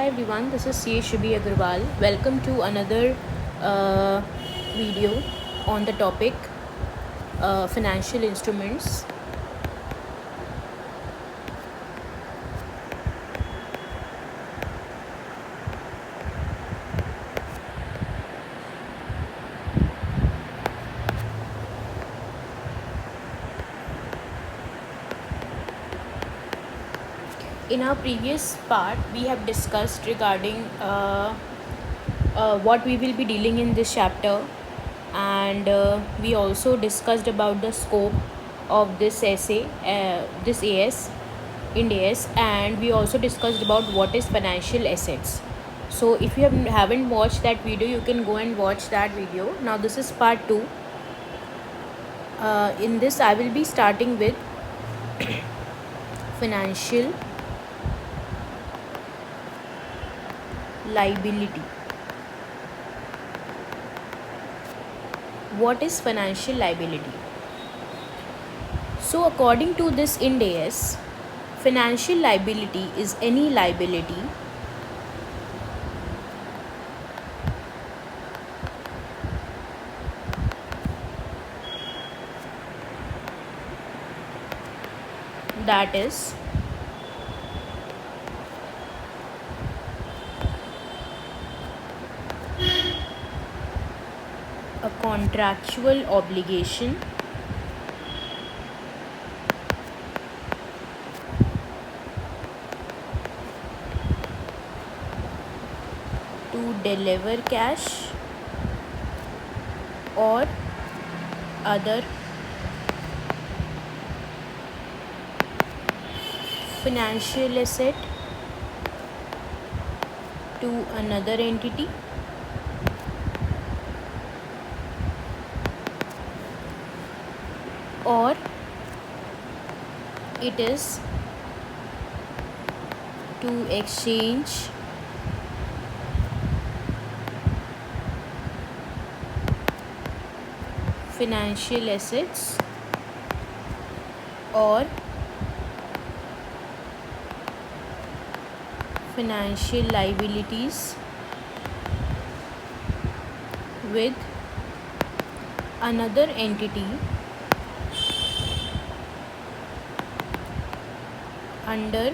Hi everyone, this is CA Shubhi Agarwal. Welcome to another uh, video on the topic financial instruments. In our previous part, we have discussed regarding what we will be dealing in this chapter, and we also discussed about the scope of this essay, this AS, Ind AS, and we also discussed about what is financial assets. So if you haven't watched that video, you can go and watch that video. Now this is part 2. In this I will be starting with financial liability. What is financial liability? So according to this Ind AS, financial liability is any liability that is a contractual obligation to deliver cash or other financial asset to another entity, or it is to exchange financial assets or financial liabilities with another entity under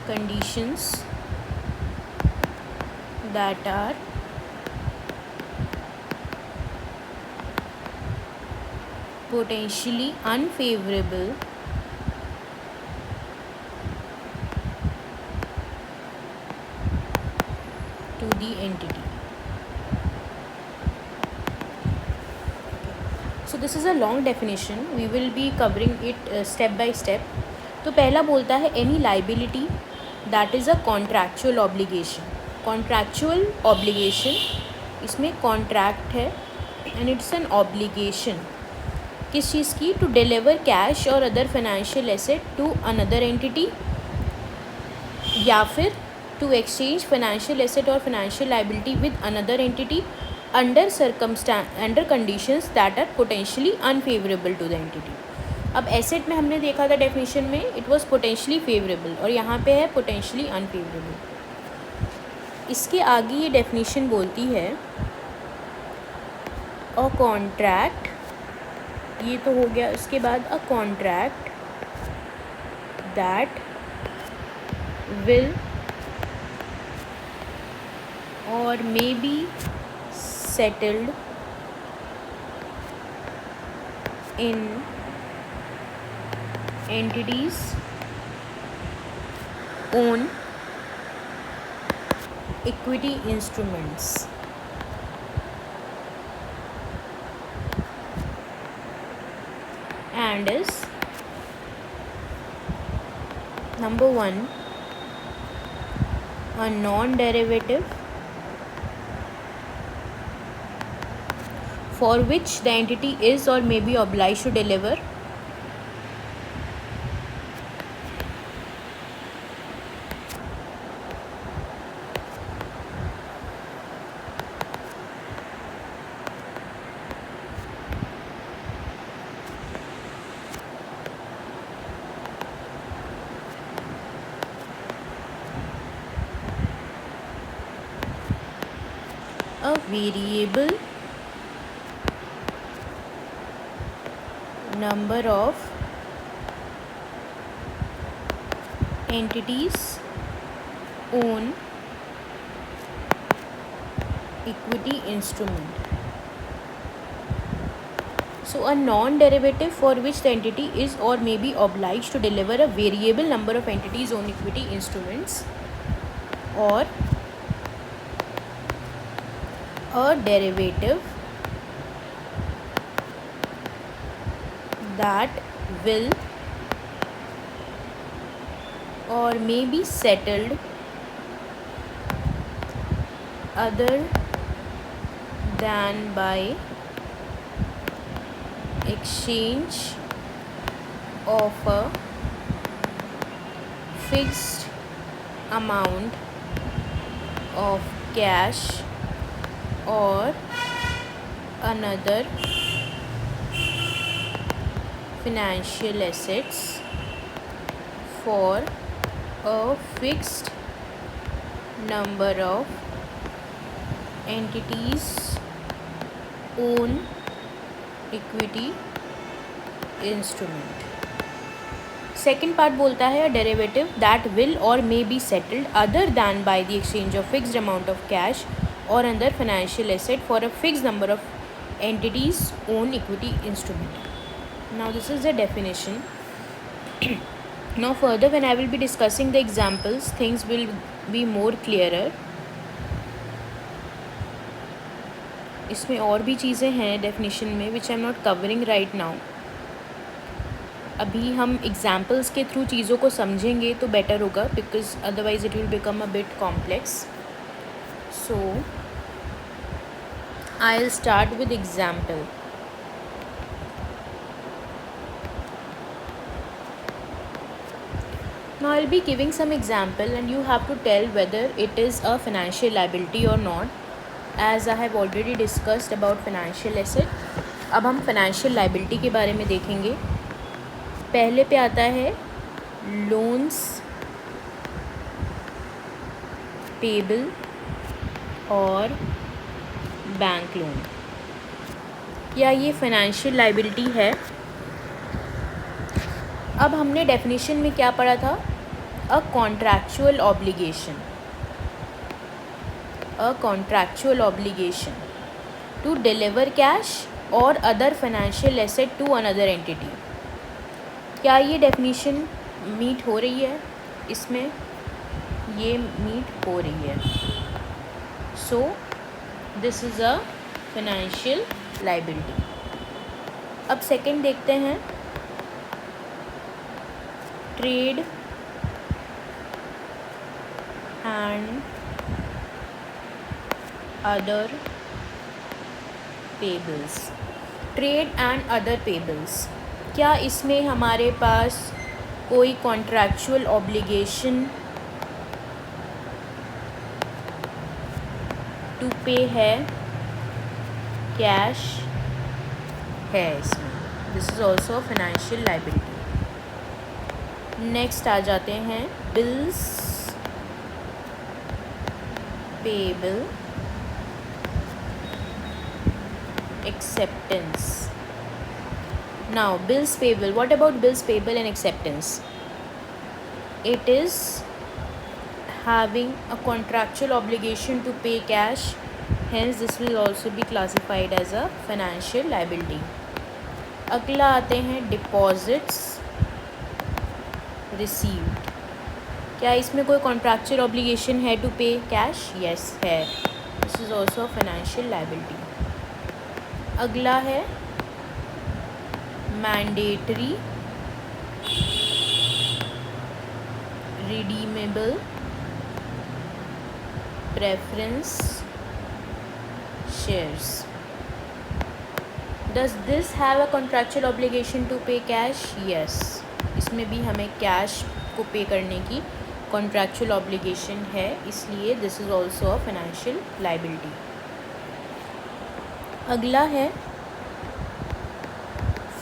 conditions that are potentially unfavorable to the entity. So this is a long definition. We will be covering it step by step. तो पहला बोलता है any liability that is a contractual obligation. Contractual obligation, इसमें contract है and it's an obligation. किस चीज़ की? To deliver cash or other financial asset to another entity, या फिर to exchange financial asset or financial liability with another entity under conditions that are potentially unfavorable to the entity. अब asset में हमने देखा था definition में it was potentially favourable, और यहाँ पे है पोटेंशियली अनफेवरेबल. इसके आगे ये डेफिनेशन बोलती है अ कॉन्ट्रैक्ट, ये तो हो गया. उसके बाद a contract that will or may be settled in entities own equity instruments. And is number 1 a non-derivative for which the entity is or may be obliged to deliver a variable number of entities own equity instrument. So a non-derivative for which the entity is or may be obliged to deliver a variable number of entities own equity instruments, or a derivative that will or may be settled other than by exchange of a fixed amount of cash or another financial assets for a fixed number of entities own equity instrument. Second part बोलता है derivative that will और may be settled other than by the exchange of fixed amount of cash और अंदर financial asset for a fixed number of entities own equity instrument. Now this is the definition. Now further when I will be discussing the examples, things will be more clearer. इसमें और भी चीज़ें हैं definition में which I am not covering right now. अभी हम examples के through चीज़ों को समझेंगे तो बेटर होगा, because otherwise it will become a bit complex. So I will start with example. Now I will be giving some example and you have to tell whether it is a financial liability or not, as I have already discussed about financial asset. अब हम financial liability के बारे में देखेंगे. पहले पे आता है loans payable और बैंक लोन. क्या ये financial liability है? अब हमने डेफिनेशन में क्या पढ़ा था? A contractual obligation. A contractual obligation to deliver cash or other financial asset to another entity. क्या ये डेफिनेशन मीट हो रही है? इसमें ये मीट हो रही है. So this is a financial liability. अब सेकंड देखते हैं, trade and other payables. Trade and other payables. क्या इसमें हमारे पास कोई कॉन्ट्रैक्चुअल ऑब्लिगेशन टू पे है? कैश है इसमें. This is also financial liability. Next आ जाते हैं bills payable, acceptance. Now bills payable. What about bills payable and acceptance? It is having a contractual obligation to pay cash, hence this will also be classified as a financial liability. अगला आते हैं deposits received. क्या इसमें कोई contractual obligation है to pay cash? Yes है. This is also financial liability. अगला है mandatory redeemable preference shares. Does this have a contractual obligation to pay cash? Yes. इसमें भी हमें कैश को पे करने की कॉन्ट्रैक्चुअल ऑब्लिगेशन है, इसलिए this is also a financial liability. अगला है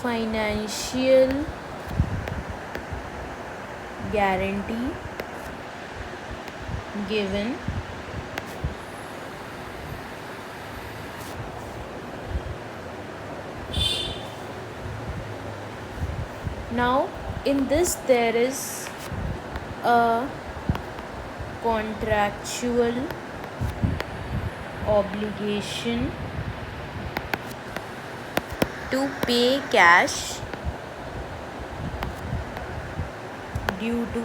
financial guarantee given Now in this there is a contractual obligation to pay cash due to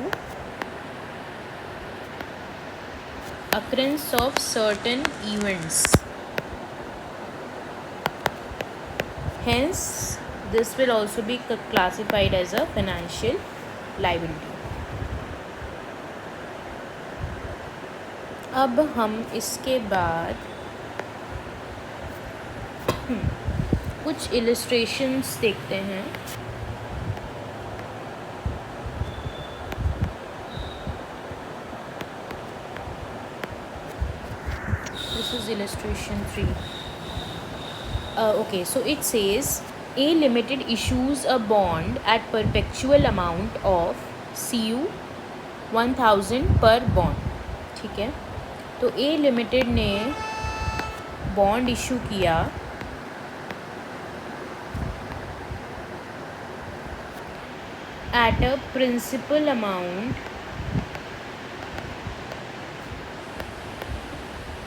occurrence of certain events. Hence, this will also be classified as a financial liability. अब हम इसके बाद कुछ illustrations देखते हैं. This is illustration 3. Okay, so it says A Limited issues a bond at perpetual amount of CU 1000 per bond. ठीक है, तो A Limited ने बॉन्ड इशू किया at a principal amount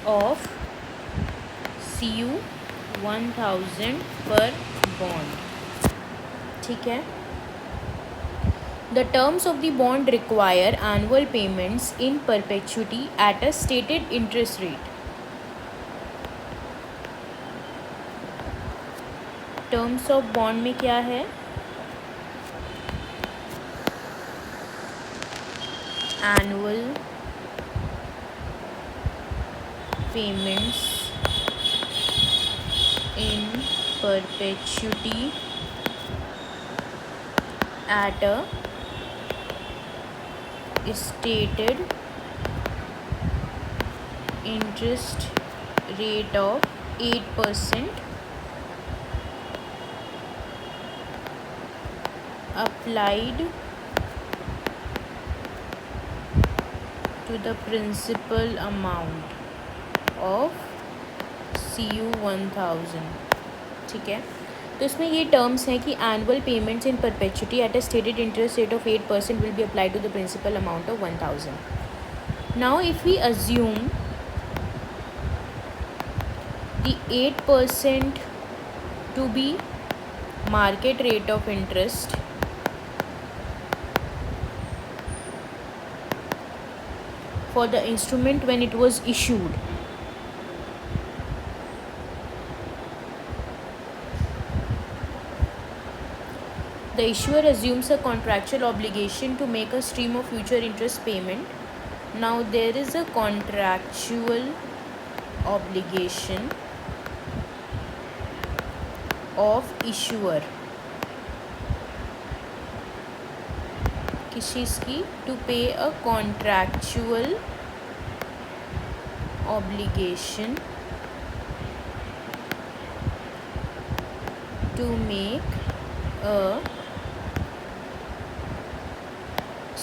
of CU 1000 per bond. ठीक है, the terms of the bond require annual payments in perpetuity at a stated interest rate. Terms of bond में क्या है? Annual payments in perpetuity at a stated interest rate of 8% applied to the principal amount of CU 1000. ठीक है, तो इसमें ये terms हैं कि annual payments in perpetuity at a stated interest rate of 8% will be applied to the principal amount of 1000. Now if we assume the 8% to be market rate of interest, for the instrument when it was issued, the issuer assumes a contractual obligation to make a stream of future interest payment. Now there is a contractual obligation of issuer किस चीज़ की? To pay a contractual obligation to make a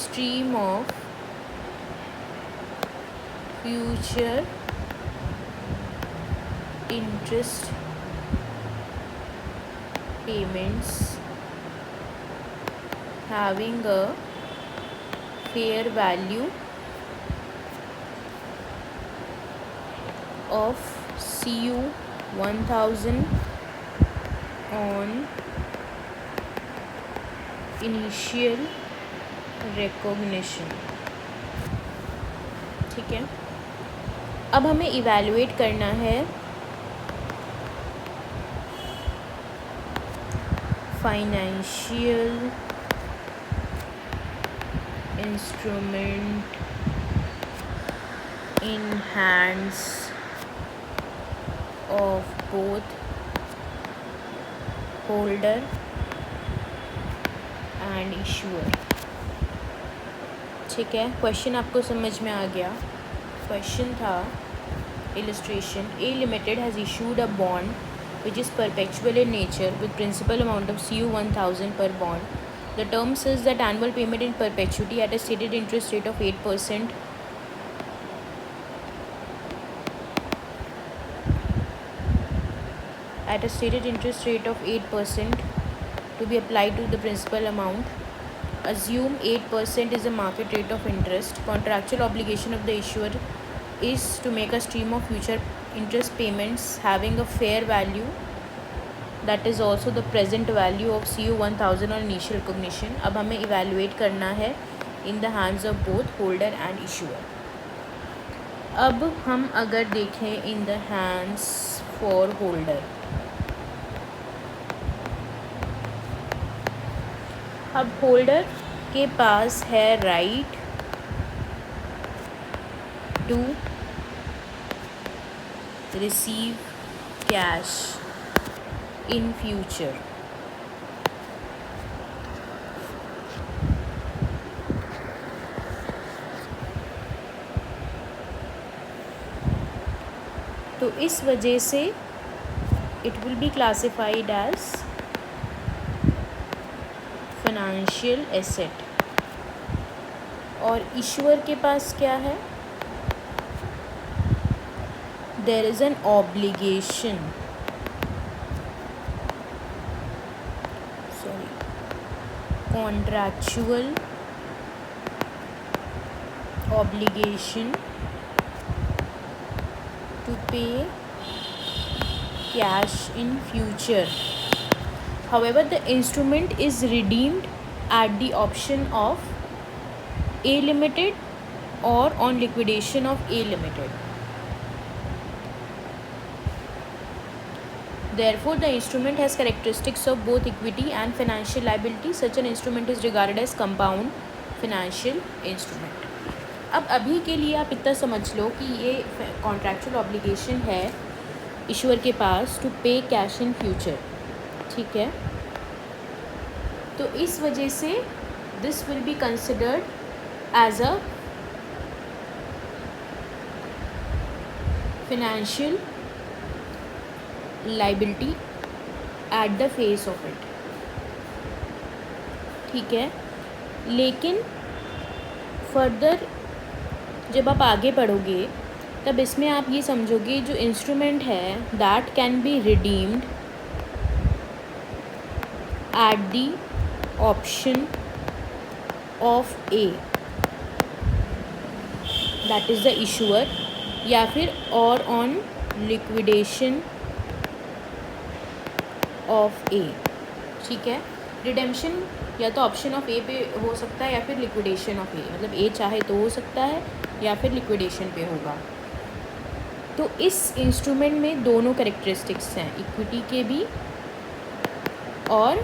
stream of future interest payments having a fair value of CU 1000 on initial recognition. ठीक है, अब हमें evaluate करना है financial instrument in hands of both holder and issuer. ठीक है, question आपको समझ में आ गया. क्वेश्चन था illustration, A Limited has issued a bond which is perpetual in nature with principal amount of CU 1000 per bond. The term says that annual payment in perpetuity at a stated interest rate of 8% at a stated interest rate of 8% to be applied to the principal amount. Assume 8% is the market rate of interest. Contractual obligation of the issuer is to make a stream of future interest payments having a fair value, that is also the present value of CU 1000 on initial recognition. अब हमें evaluate करना है in the hands of both holder and issuer. अब हम अगर देखें in the hands for holder, अब holder के पास है right to receive cash in future. तो इस वजह से it will be classified as financial asset. और इशूअर के पास क्या है? There is an obligation, contractual obligation to pay cash in future. However, the instrument is redeemed at the option of A Limited or on liquidation of A Limited. Therefore, the instrument has characteristics of both equity and financial liability. Such an instrument is regarded as compound financial instrument. अब अभी के लिए आप इतना समझ लो कि ये contractual obligation है इशूअर के पास to pay cash in future. ठीक है, तो इस वजह से this will be considered as a financial liability at the face of it. ठीक है, लेकिन फर्दर जब आप आगे पढ़ोगे तब इसमें आप ये समझोगे जो इंस्ट्रूमेंट है that can be redeemed at the option of A, that is the issuer, या फिर और ऑन लिक्विडेशन ऑफ ए. ठीक है, रिडेम्पशन या तो ऑप्शन ऑफ ए पे हो सकता है या फिर लिक्विडेशन ऑफ ए, मतलब ए चाहे तो हो सकता है या फिर लिक्विडेशन पे होगा. तो इस इंस्ट्रूमेंट में दोनों कैरेक्टरिस्टिक्स हैं, इक्विटी के भी और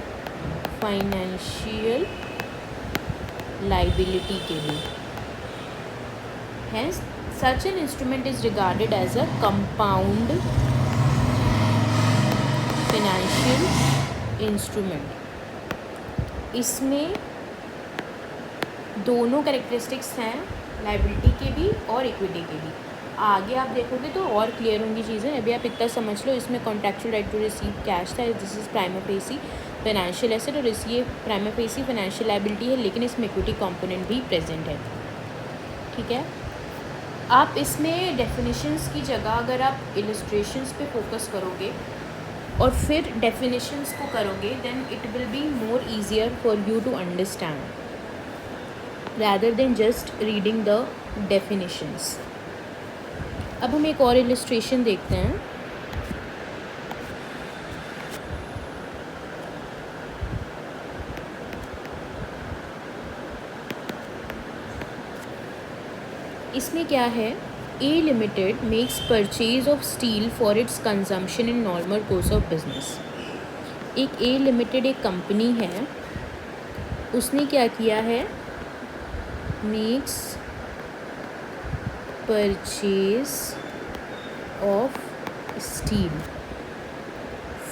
फाइनेंशियल लाइबिलिटी के भी. Hence, such an instrument is regarded as a compound financial instrument. इसमें दोनों कैरेक्टरिस्टिक्स हैं, लाइबिलिटी के भी और इक्विटी के भी. आगे आप देखोगे तो और क्लियर होंगी चीज़ें. अभी आप इतना समझ लो, इसमें contractual right to receive cash था, this is prima facie financial asset, और ये प्राइमा फेसी फाइनेंशियल लाइबिलिटी है, लेकिन इसमें इक्विटी कंपोनेंट भी प्रेजेंट है. ठीक है, आप इसमें डेफिनेशंस की जगह अगर आप इलस्ट्रेशंस पे फोकस करोगे और फिर डेफिनेशंस को करोगे, then it will be more easier for you to understand rather than just reading the definitions. अब हम एक और इलस्ट्रेशन देखते हैं. इसमें क्या है? A limited makes purchase of steel for its consumption in normal course of business. एक ए लिमिटेड एक कंपनी है, उसने क्या किया है? Makes purchase of steel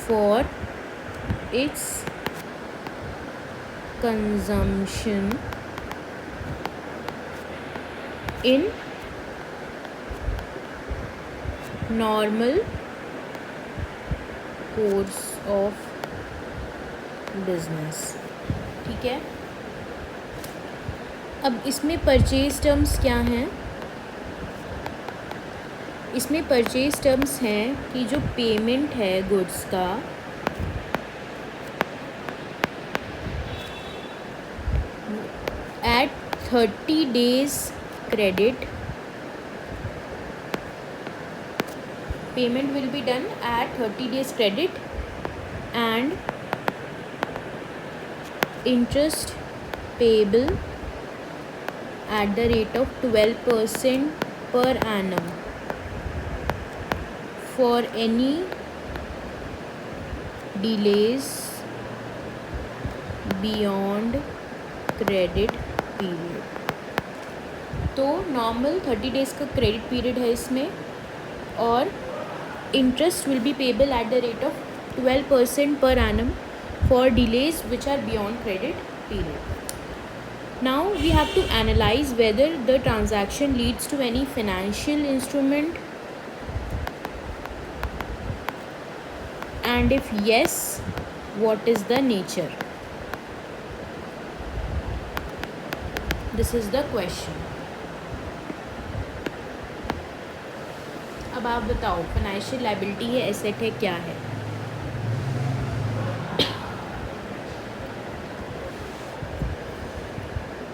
for its consumption in normal course of business. ठीक है, अब इसमें परचेज टर्म्स क्या हैं? इसमें परचेज टर्म्स हैं कि जो पेमेंट है गुड्स का 30 days credit. Payment will be done at 30 days credit, and interest payable at the rate of 12% per annum for any delays beyond credit period. तो नॉर्मल 30 डेज़ का क्रेडिट पीरियड है इसमें, और interest will be payable at the rate of 12% per annum for delays which are beyond credit period. Now we have to analyze whether the transaction leads to any financial instrument, and if yes, what is the nature? This is the question. अब आप बताओ, financial liability है, asset है, क्या है?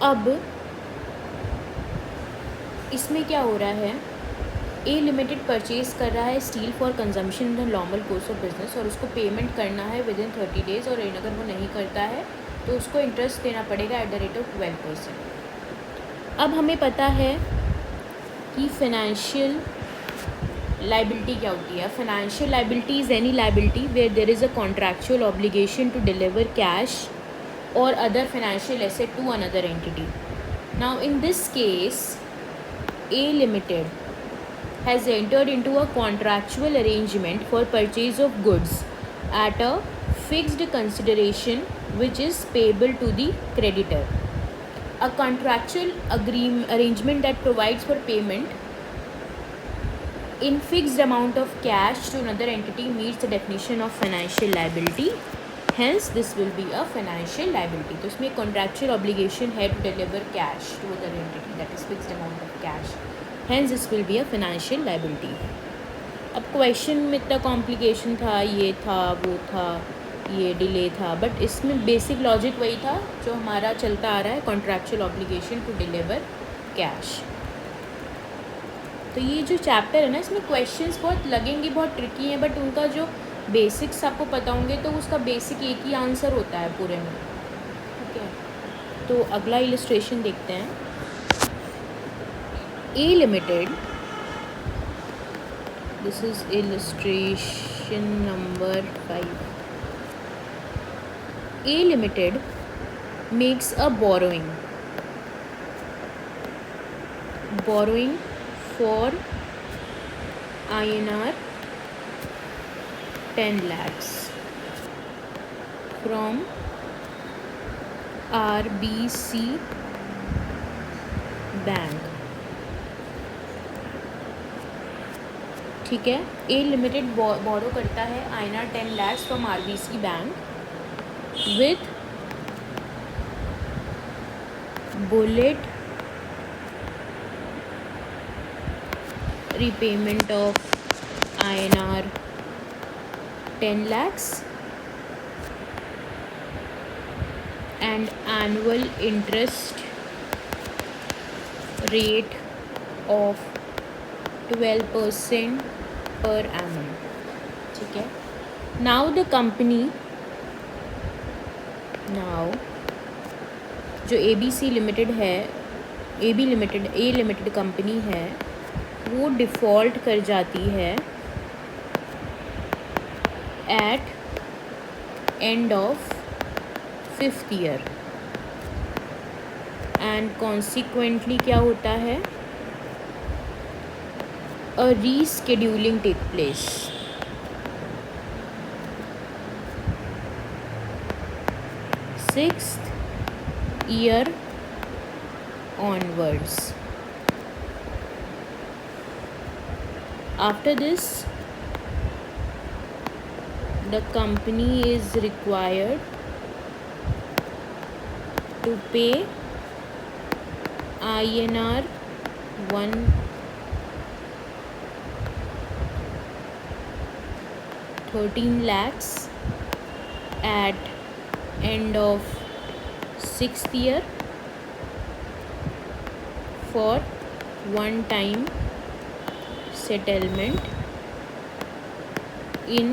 अब इसमें क्या हो रहा है, ए लिमिटेड परचेज़ कर रहा है steel for consumption in the normal course of business, और उसको पेमेंट करना है विद इन 30 डेज़, और अगर वो नहीं करता है तो उसको इंटरेस्ट देना पड़ेगा एट द रेट ऑफ 12%. अब हमें पता है कि फाइनेंशियल लायबिलिटी क्या होती है. Financial liability is any liability where there is a contractual obligation to deliver cash or other financial asset to another entity. Now in this case, A Limited has entered into a contractual arrangement for purchase of goods at a fixed consideration which is payable to the creditor. A contractual arrangement that provides for payment in fixed amount of cash to another entity meets the definition of financial liability. Hence this will be a financial liability. तो इसमें contractual obligation है to deliver cash to other entity, that is fixed amount of cash. Hence this will be a financial liability. अब question में इतना complication था, ये था, वो था, ये डिले था, बट इसमें बेसिक लॉजिक वही था जो हमारा चलता आ रहा है, contractual obligation to deliver cash. तो ये जो चैप्टर है ना, इसमें क्वेश्चंस बहुत लगेंगे, बहुत ट्रिकी हैं, बट उनका जो बेसिक्स आपको पता होंगे तो उसका बेसिक एक ही आंसर होता है पूरे में. ठीक है, तो अगला इलस्ट्रेशन देखते हैं. A limited, this is illustration number 5. A limited makes a borrowing for INR 10 lakhs from RBC bank. ठीक है, ए लिमिटेड बोरो करता है INR 10 lakhs from RBC bank with bullet repayment of INR 10 lakhs and annual interest rate of 12% per annum. ठीक है, now the company, जो ABC limited है, A limited company है, वो डिफ़ॉल्ट कर जाती है at end of 5th year, and consequently क्या होता है, a rescheduling take place. Sixth year onwards. After this, the company is required to pay INR 13 lakhs at end of 6th year for one time settlement in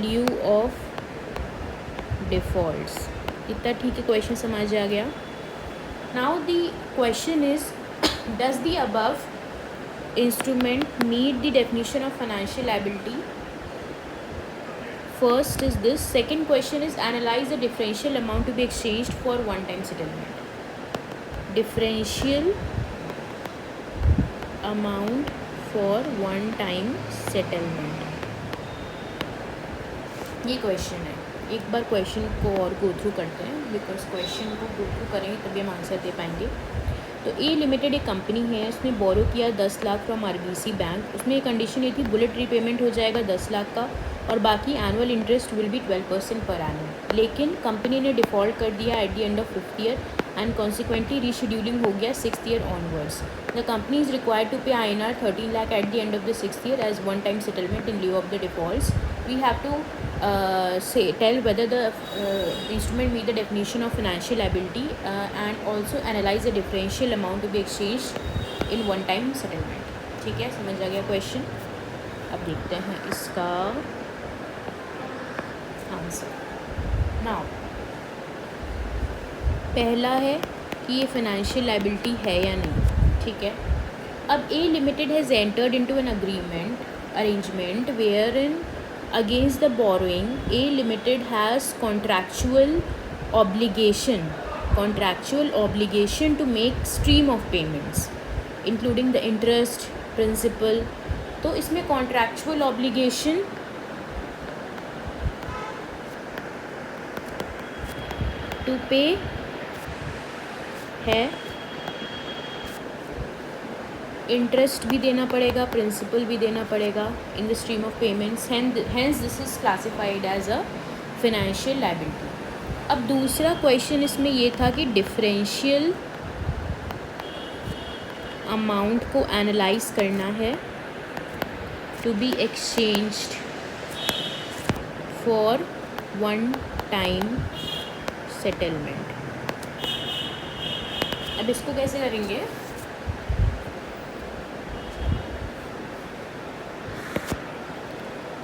lieu of defaults. इतना ठीक है, question समझ आ गया. Now the question is, does the above instrument meet the definition of financial liability? First is this. Second question is, analyze the differential amount to be exchanged for one time settlement. Differential amount for one time settlement. ये question है. एक बार question को और go through करते हैं, because question को go through करेंगे तभी हम आंसर दे पाएंगे. तो ए लिमिटेड एक कंपनी है, उसने बोरो किया 10 लाख फ्रॉम आरबीसी बैंक. उसमें एक कंडीशन ये थी, बुलेट रीपेमेंट हो जाएगा 10 लाख का और बाकी annual interest will be 12% per annum. लेकिन कंपनी ने डिफ़ॉल्ट कर दिया at the end of 5th year and consequently rescheduling हो गया 6th year onwards. The company is required to pay INR 13 lakh at the end of the 6th year as one time settlement in lieu of the defaults. We have to tell whether the instrument meet the definition of financial liability and also analyze the differential amount to be exchanged in one time settlement. ठीक है, समझ आ गया question. अब देखते हैं इसका answer. Now पहला है कि ये फाइनेंशियल लाइबिलिटी है या नहीं. ठीक है, अब A limited has entered into an arrangement wherein against the borrowing, A Limited has contractual obligation to make stream of payments including the interest, principal. तो इसमें contractual obligation to pay है, interest भी देना पड़ेगा, principal भी देना पड़ेगा in the stream of payments. Hence this is classified as a financial liability. अब दूसरा क्वेश्चन इसमें ये था कि डिफरेंशियल अमाउंट को एनालाइज करना है to be exchanged for one time settlement. अब इसको कैसे करेंगे?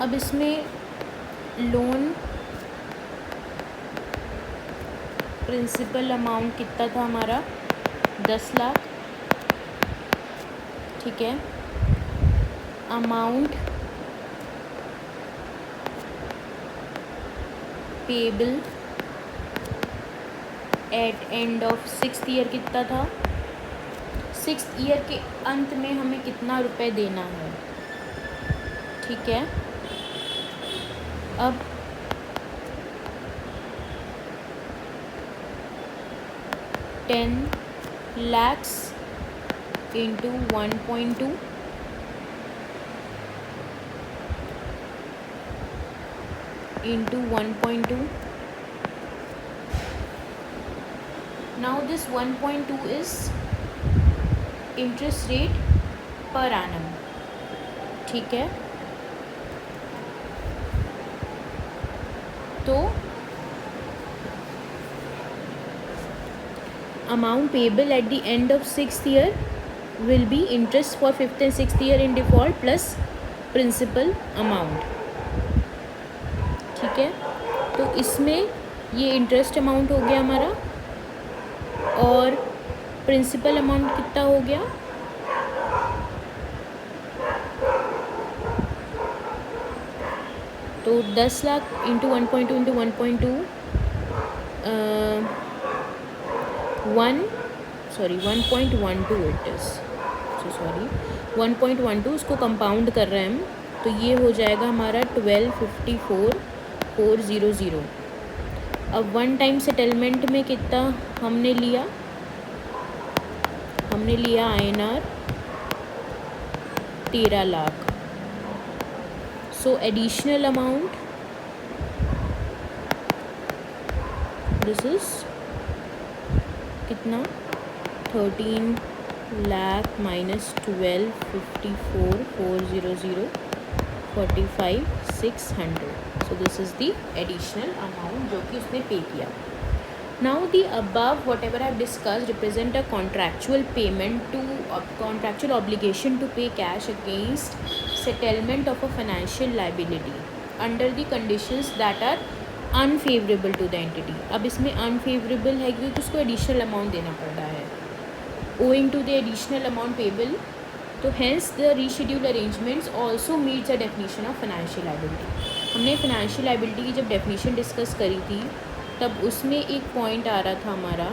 अब इसमें लोन प्रिंसिपल अमाउंट कितना था हमारा? 10 लाख. ठीक है, amount payable eight end of 6th year कितना था? 6th ईयर के अंत में हमें कितना रुपए देना है. ठीक है, अब $10 lakhs into 1.2 into 1.2. Now this 1.2 is interest rate per annum. ठीक है, तो amount payable at the end of 6th year will be interest for 5th and 6th year in default plus principal amount. ठीक है, तो इसमें ये interest amount हो गया हमारा और प्रिंसिपल अमाउंट कितना हो गया? तो 10 lakh into 1.2 into 1.2 1.12 it is. So sorry 1.12 उसको कंपाउंड कर रहे हैं हम, तो ये हो जाएगा हमारा 1254,400. अब वन टाइम सेटलमेंट में कितना हमने लिया? हमने लिया INR 13 lakh. So additional amount this is कितना? 13 lakh minus 1254,400 45,600. So this is the additional amount जो कि उसने पे किया. Now the above whatever I have discussed represent a contractual payment to contractual obligation to pay cash against settlement of a financial liability under the conditions that are unfavorable to the entity. अब इसमें unfavorable है क्योंकि उसको additional amount देना पड़ रहा है owing to the additional amount payable, तो hence the reschedule arrangements also meets the definition of financial liability. हमने financial liability की जब definition discuss करी थी तब उसमें एक पॉइंट आ रहा था हमारा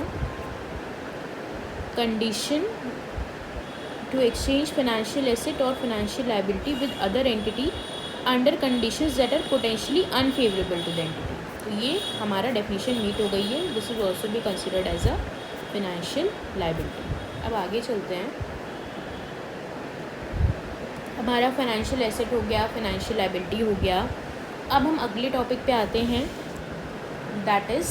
condition to exchange financial asset और financial liability with other entity under conditions that are potentially unfavourable to the entity. तो ये हमारा डेफिनेशन मीट हो गई है. This is also be considered as a financial liability. अब आगे चलते हैं. हमारा फाइनेंशियल एसेट हो गया, फाइनेंशियल लाइबिलिटी हो गया. अब हम अगले टॉपिक पे आते हैं, that is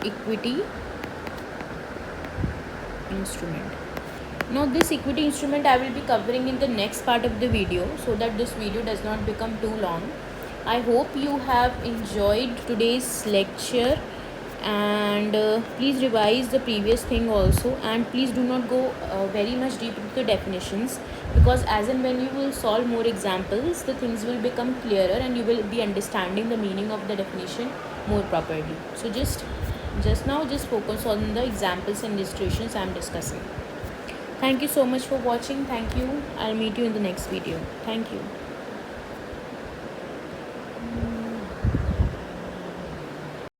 equity instrument. Now this equity instrument I will be covering in the next part of the video so that this video does not become too long. I hope you have enjoyed today's lecture and please revise the previous thing also, and please do not go very much deep into the definitions, because as and when you will solve more examples the things will become clearer and you will be understanding the meaning of the definition more properly. So just now just focus on the examples and illustrations I am discussing. Thank you so much for watching. Thank you. I'll meet you in the next video. Thank you.